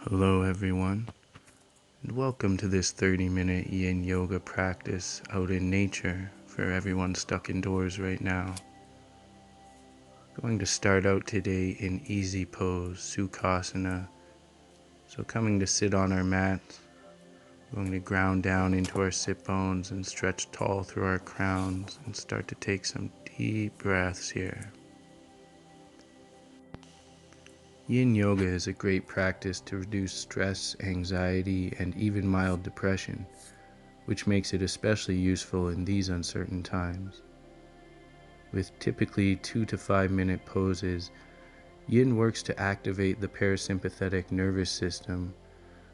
Hello everyone, and welcome to this 30-minute Yin Yoga practice out in nature for everyone stuck indoors right now. Going to start out today in easy pose, Sukhasana. So coming to sit on our mat, going to ground down into our sit bones and stretch tall through our crowns and start to take some deep breaths here. Yin Yoga is a great practice to reduce stress, anxiety, and even mild depression, which makes it especially useful in these uncertain times. With typically 2 to 5 minute poses, Yin works to activate the parasympathetic nervous system,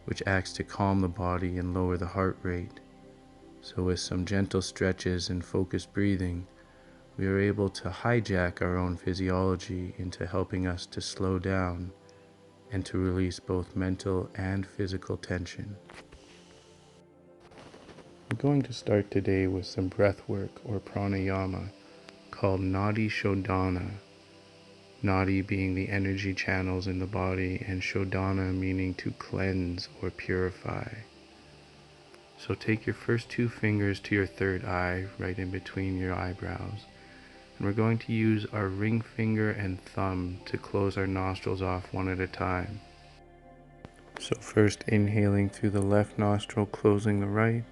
which acts to calm the body and lower the heart rate. So with some gentle stretches and focused breathing, we are able to hijack our own physiology into helping us to slow down and to release both mental and physical tension. We're going to start today with some breath work or pranayama called Nadi Shodhana. Nadi being the energy channels in the body and Shodhana meaning to cleanse or purify. So take your first 2 fingers to your third eye, right in between your eyebrows. And we're going to use our ring finger and thumb to close our nostrils off one at a time. So first inhaling through the left nostril, closing the right.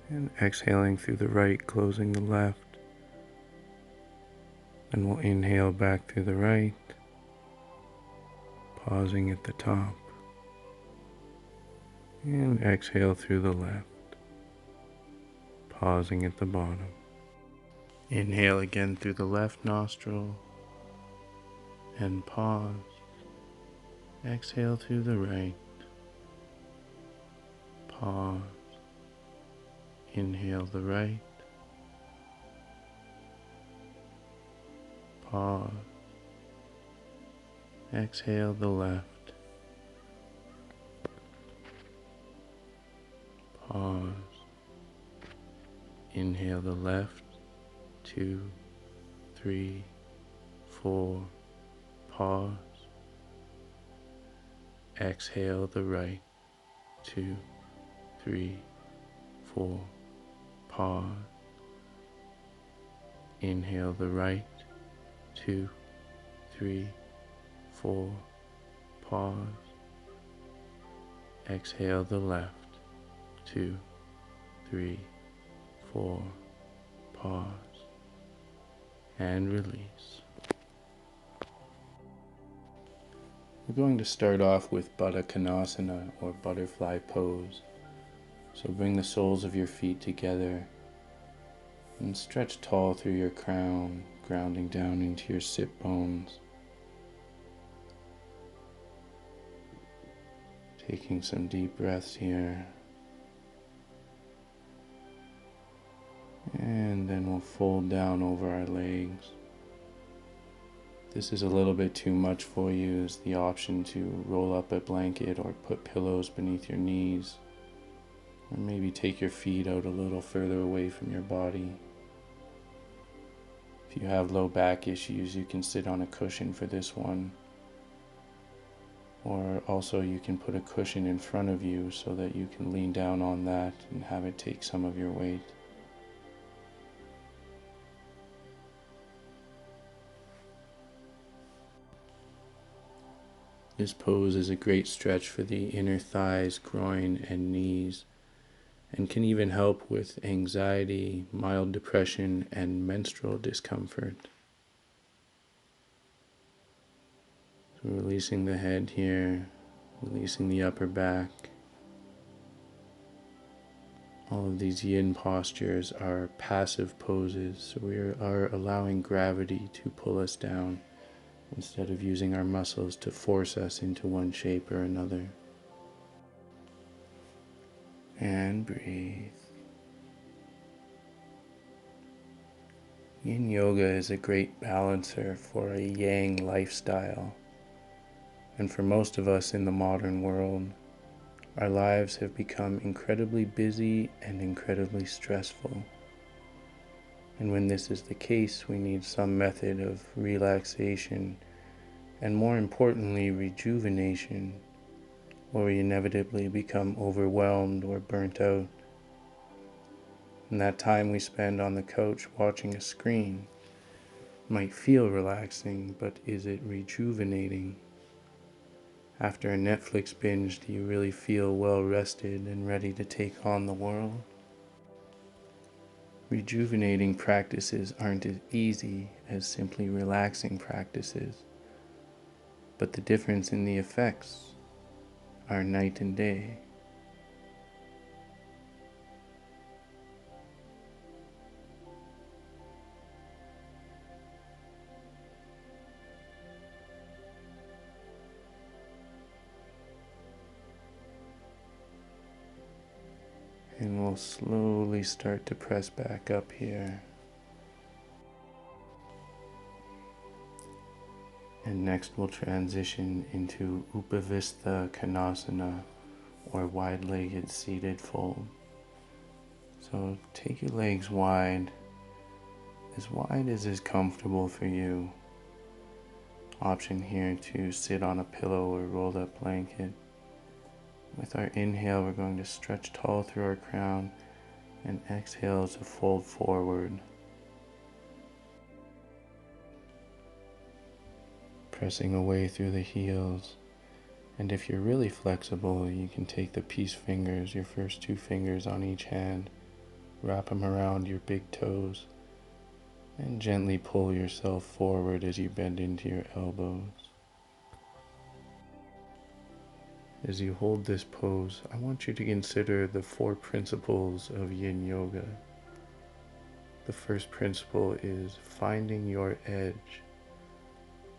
And exhaling through the right, closing the left. And we'll inhale back through the right, pausing at the top. And exhale through the left, pausing at the bottom. Inhale again through the left nostril and pause. Exhale through the right, pause. Inhale the right, pause. Exhale the left, pause. Inhale the left, 2, 3, 4, pause. Exhale the right, 2, 3, 4, pause. Inhale the right, 2, 3, 4, pause. Exhale the left, 2, 3, 4, pause, and release. We're going to start off with Baddha Konasana or butterfly pose. So bring the soles of your feet together and stretch tall through your crown, grounding down into your sit bones. Taking some deep breaths here. And then we'll fold down over our legs. If this is a little bit too much for you, there's the option to roll up a blanket or put pillows beneath your knees. Or maybe take your feet out a little further away from your body. If you have low back issues, you can sit on a cushion for this one. Or also you can put a cushion in front of you so that you can lean down on that and have it take some of your weight. This pose is a great stretch for the inner thighs, groin, and knees, and can even help with anxiety, mild depression, and menstrual discomfort. So releasing the head here, releasing the upper back. All of these yin postures are passive poses, so we are allowing gravity to pull us down instead of using our muscles to force us into one shape or another. And breathe. Yin Yoga is a great balancer for a yang lifestyle. And for most of us in the modern world, our lives have become incredibly busy and incredibly stressful. And when this is the case, we need some method of relaxation and more importantly, rejuvenation, or we inevitably become overwhelmed or burnt out. And that time we spend on the couch watching a screen might feel relaxing, but is it rejuvenating? After a Netflix binge, do you really feel well rested and ready to take on the world? Rejuvenating practices aren't as easy as simply relaxing practices, but the difference in the effects are night and day. And we'll slowly start to press back up here. And next we'll transition into Upavistha Konasana, or wide-legged seated fold. So take your legs wide as is comfortable for you. Option here to sit on a pillow or rolled up blanket. With our inhale, we're going to stretch tall through our crown, and exhale to fold forward. Pressing away through the heels. And if you're really flexible, you can take the peace fingers, your first two fingers on each hand, wrap them around your big toes, and gently pull yourself forward as you bend into your elbows. As you hold this pose, I want you to consider the 4 principles of Yin Yoga. The first principle is finding your edge.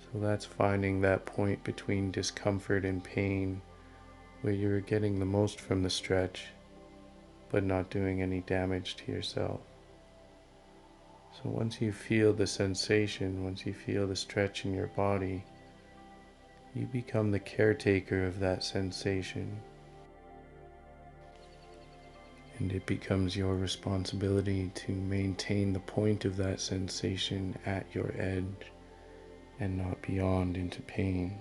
So that's finding that point between discomfort and pain where you're getting the most from the stretch, but not doing any damage to yourself. So once you feel the sensation, once you feel the stretch in your body, you become the caretaker of that sensation. And it becomes your responsibility to maintain the point of that sensation at your edge and not beyond into pain.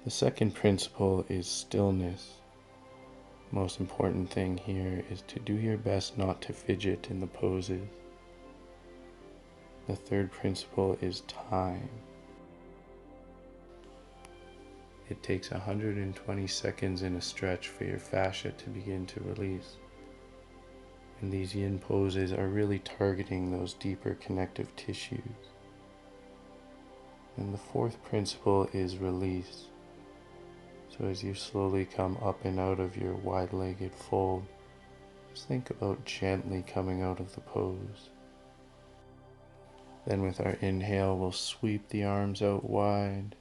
The second principle is stillness. Most important thing here is to do your best not to fidget in the poses. The third principle is time. It takes 120 seconds in a stretch for your fascia to begin to release. And these yin poses are really targeting those deeper connective tissues. And the fourth principle is release. So as you slowly come up and out of your wide-legged fold, just think about gently coming out of the pose. Then with our inhale, we'll sweep the arms out wide,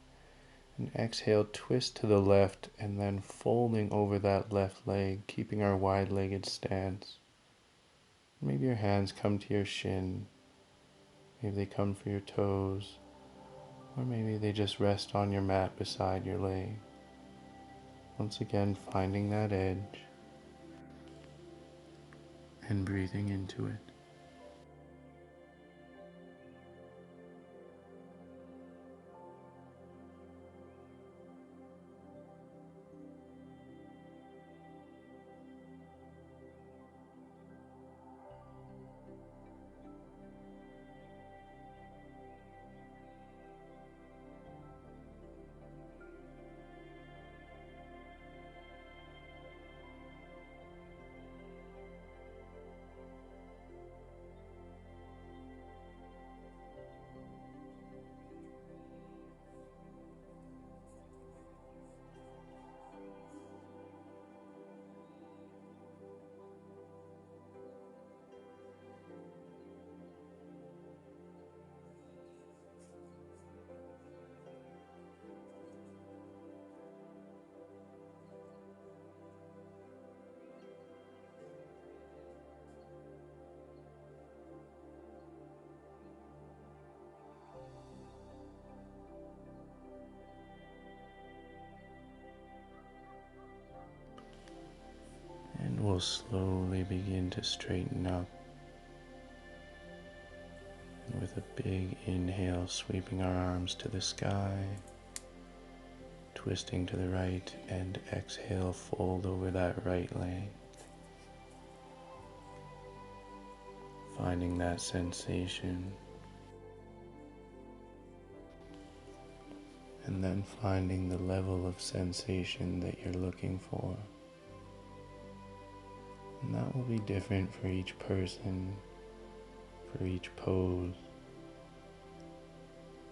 and exhale, twist to the left, and then folding over that left leg, keeping our wide-legged stance. Maybe your hands come to your shin, maybe they come for your toes, or maybe they just rest on your mat beside your leg. Once again, finding that edge and breathing into it. And we'll slowly begin to straighten up. with a big inhale, sweeping our arms to the sky, twisting to the right, and exhale, fold over that right leg. Finding that sensation, and then finding the level of sensation that you're looking for. And that will be different for each person, for each pose,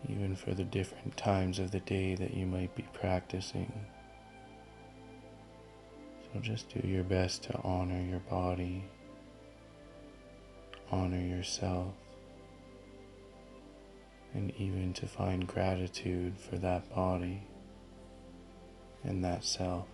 even for the different times of the day that you might be practicing. So just do your best to honor your body, honor yourself, and even to find gratitude for that body and that self.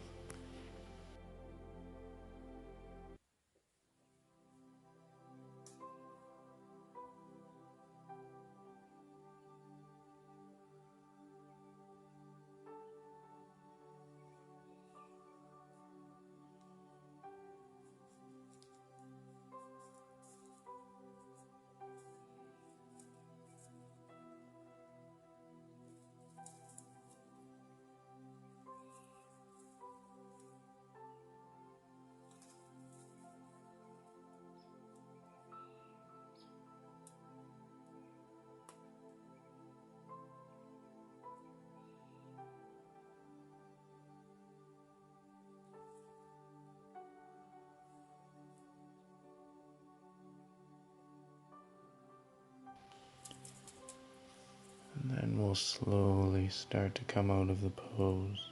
And then we'll slowly start to come out of the pose,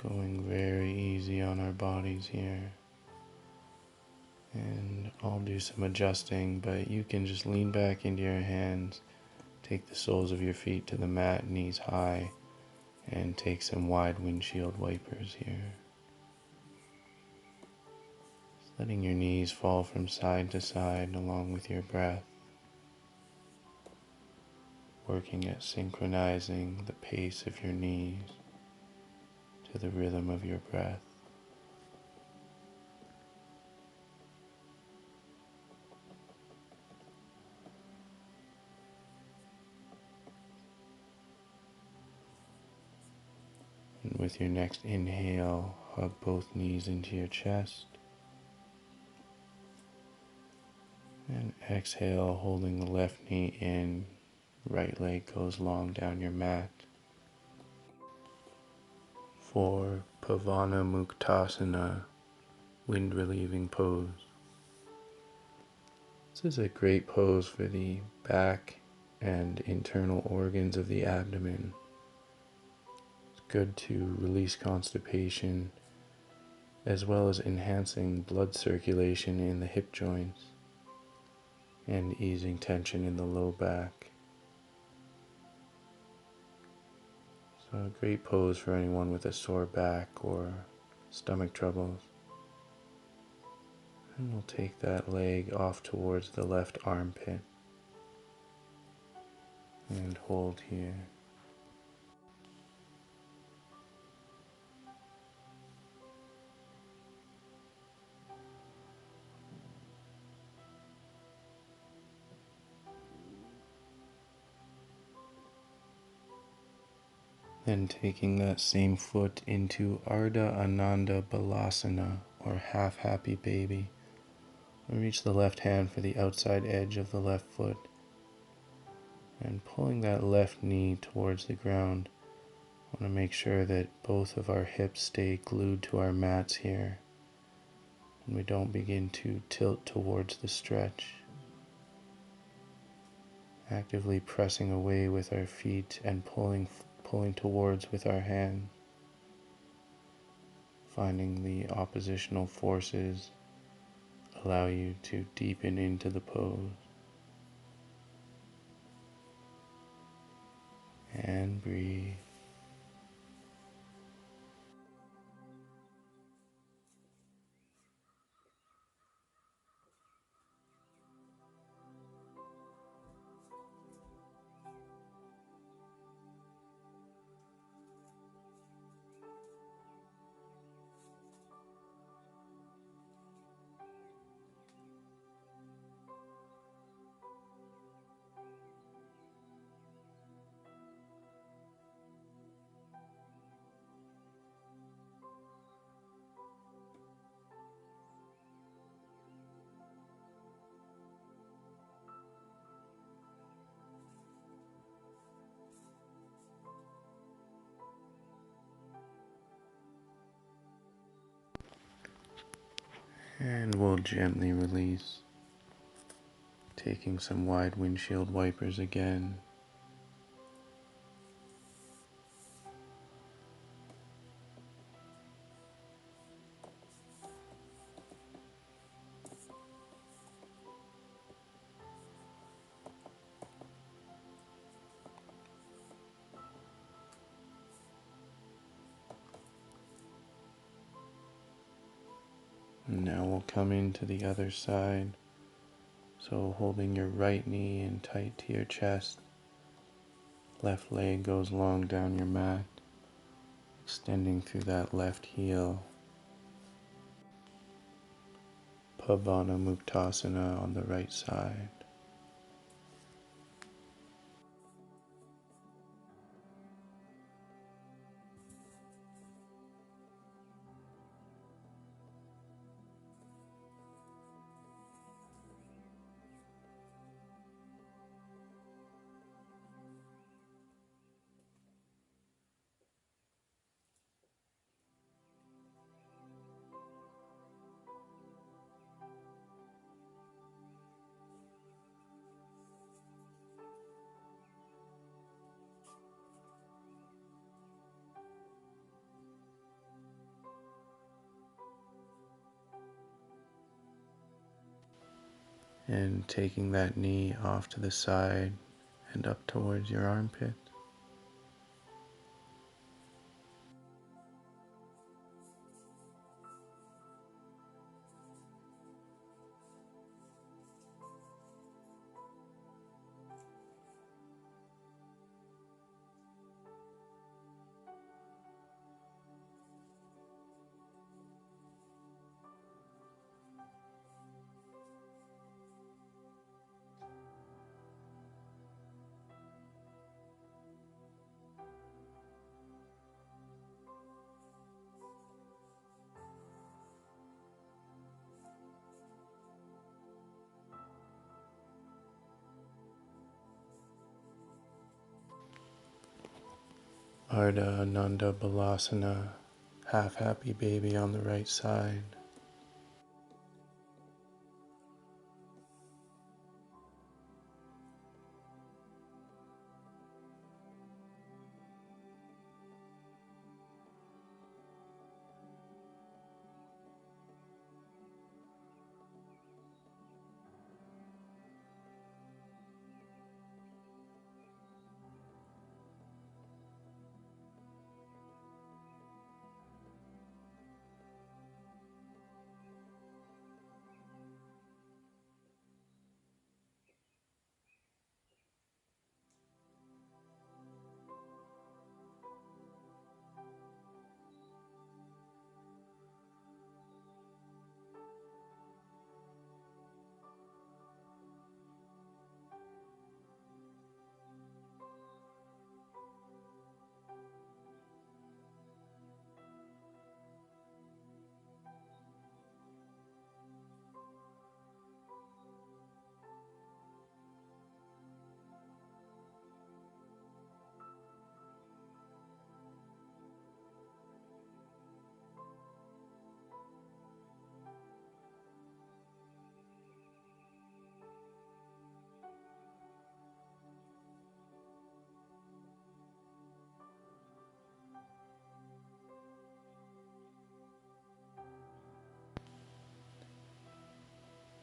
going very easy on our bodies here. And I'll do some adjusting, but you can just lean back into your hands, take the soles of your feet to the mat, knees high, and take some wide windshield wipers here. Just letting your knees fall from side to side along with your breath, working at synchronizing the pace of your knees to the rhythm of your breath. And with your next inhale, hug both knees into your chest. And exhale, holding the left knee in, right leg goes long down your mat. For Pavana Muktasana, wind relieving pose. This is a great pose for the back and internal organs of the abdomen. It's good to release constipation as well as enhancing blood circulation in the hip joints and easing tension in the low back. So a great pose for anyone with a sore back or stomach troubles. And we'll take that leg off towards the left armpit and hold here. Then taking that same foot into Ardha Ananda Balasana, or half happy baby. We reach the left hand for the outside edge of the left foot and pulling that left knee towards the ground. I want to make sure that both of our hips stay glued to our mats here and we don't begin to tilt towards the stretch. Actively pressing away with our feet and pulling towards with our hands. Finding the oppositional forces allow you to deepen into the pose. And breathe. And we'll gently release, taking some wide windshield wipers again. And now we'll come into the other side. So holding your right knee in tight to your chest, left leg goes long down your mat, extending through that left heel. Pavana Muktasana on the right side. And taking that knee off to the side and up towards your armpit. Ardha Ananda Balasana, half happy baby on the right side.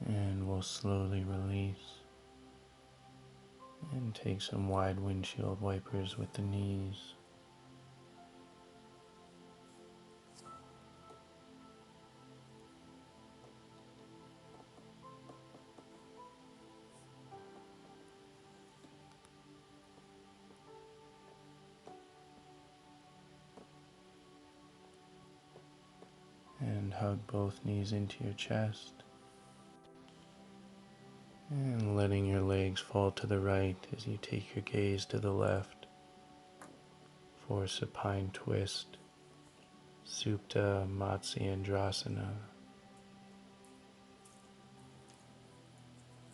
And we'll slowly release and take some wide windshield wipers with the knees. And hug both knees into your chest. And letting your legs fall to the right as you take your gaze to the left for supine twist, Supta Matsyendrasana.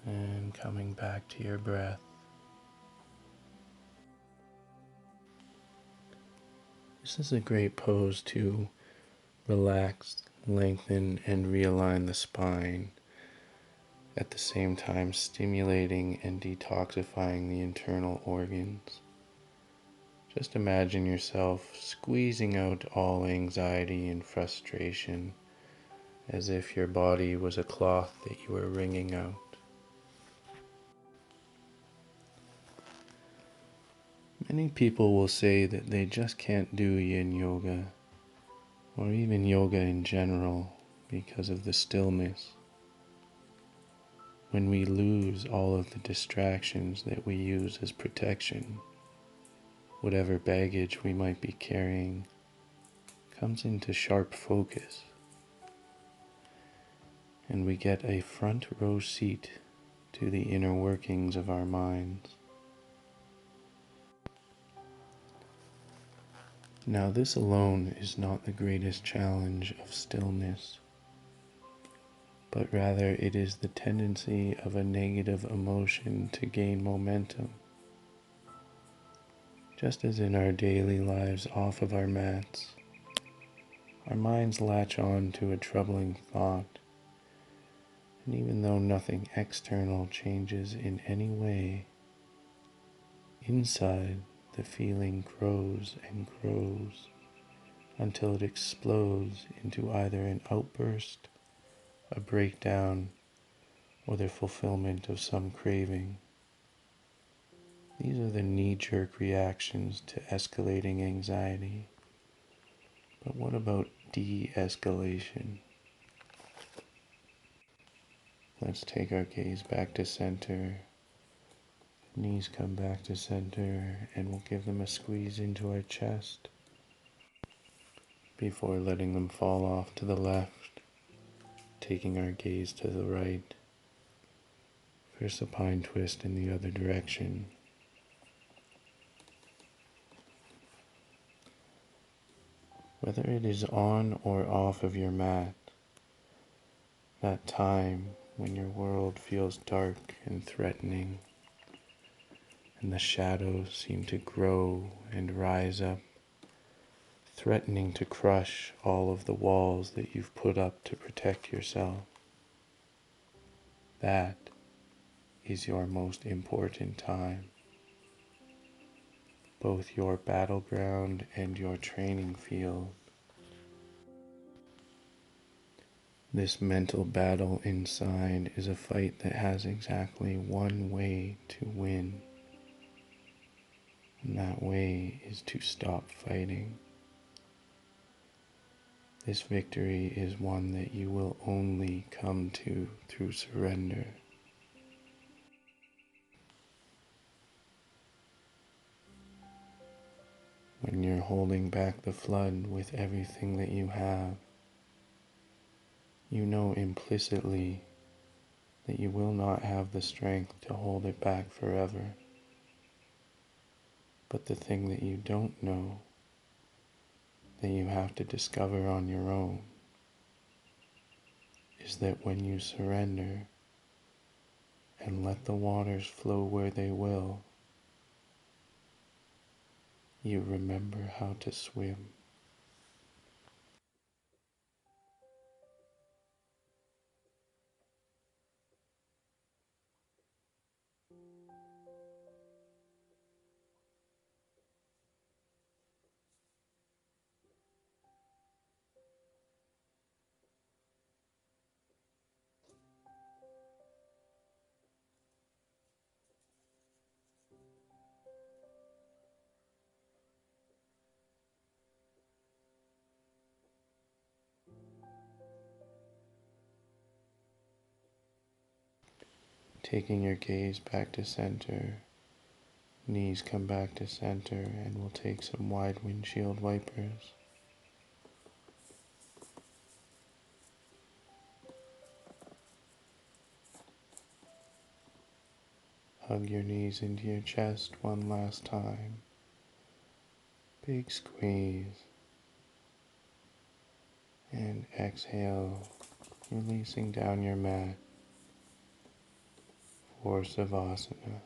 And coming back to your breath. This is a great pose to relax Lengthen and realign the spine, at the same time stimulating and detoxifying the internal organs. Just imagine yourself squeezing out all anxiety and frustration as if your body was a cloth that you were wringing out. Many people will say that they just can't do yin yoga, or even yoga in general, because of the stillness. When we lose all of the distractions that we use as protection, whatever baggage we might be carrying comes into sharp focus, and we get a front row seat to the inner workings of our minds. Now, this alone is not the greatest challenge of stillness, but rather it is the tendency of a negative emotion to gain momentum. Just as in our daily lives off of our mats, our minds latch on to a troubling thought, and even though nothing external changes in any way, inside the feeling grows and grows until it explodes into either an outburst, a breakdown, or the fulfillment of some craving. These are the knee-jerk reactions to escalating anxiety. But what about de-escalation? Let's take our gaze back to center. Knees come back to center, and we'll give them a squeeze into our chest before letting them fall off to the left, taking our gaze to the right for supine twist in the other direction. Whether it is on or off of your mat, that time when your world feels dark and threatening, and the shadows seem to grow and rise up, threatening to crush all of the walls that you've put up to protect yourself. That is your most important time, both your battleground and your training field. This mental battle inside is a fight that has exactly one way to win, and that way is to stop fighting. This victory is one that you will only come to through surrender. When you're holding back the flood with everything that you have, you know implicitly that you will not have the strength to hold it back forever. But the thing that you don't know, that you have to discover on your own, is that when you surrender and let the waters flow where they will, you remember how to swim. Taking your gaze back to center, knees come back to center, and we'll take some wide windshield wipers. Hug your knees into your chest one last time. Big squeeze. And exhale, releasing down your mat for Savasana.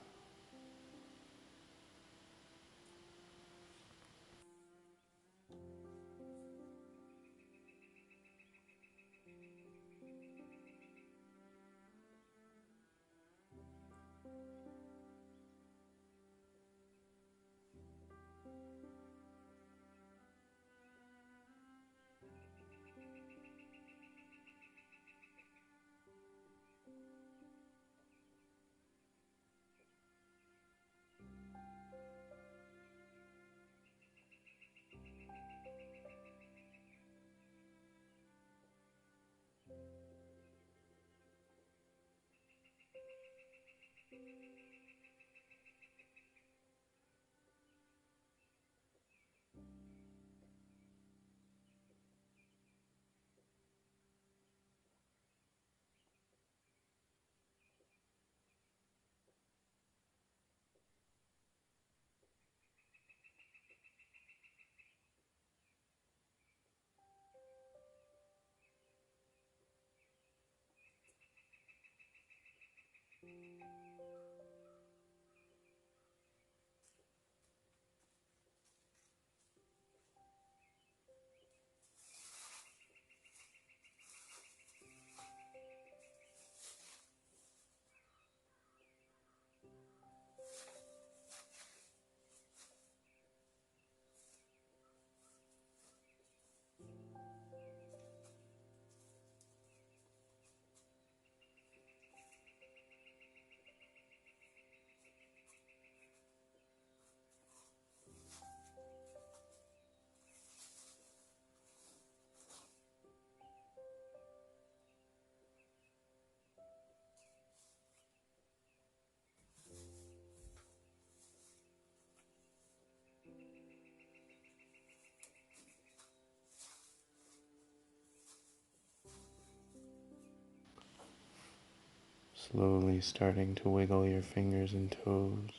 Slowly starting to wiggle your fingers and toes,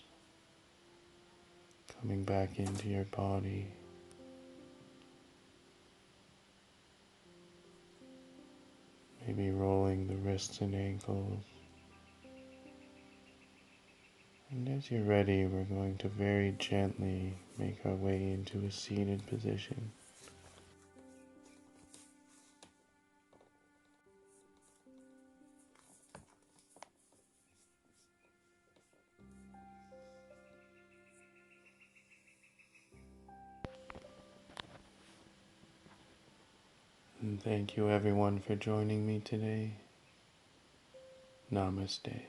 coming back into your body. Maybe rolling the wrists and ankles. And as you're ready, we're going to very gently make our way into a seated position. And thank you everyone for joining me today. Namaste.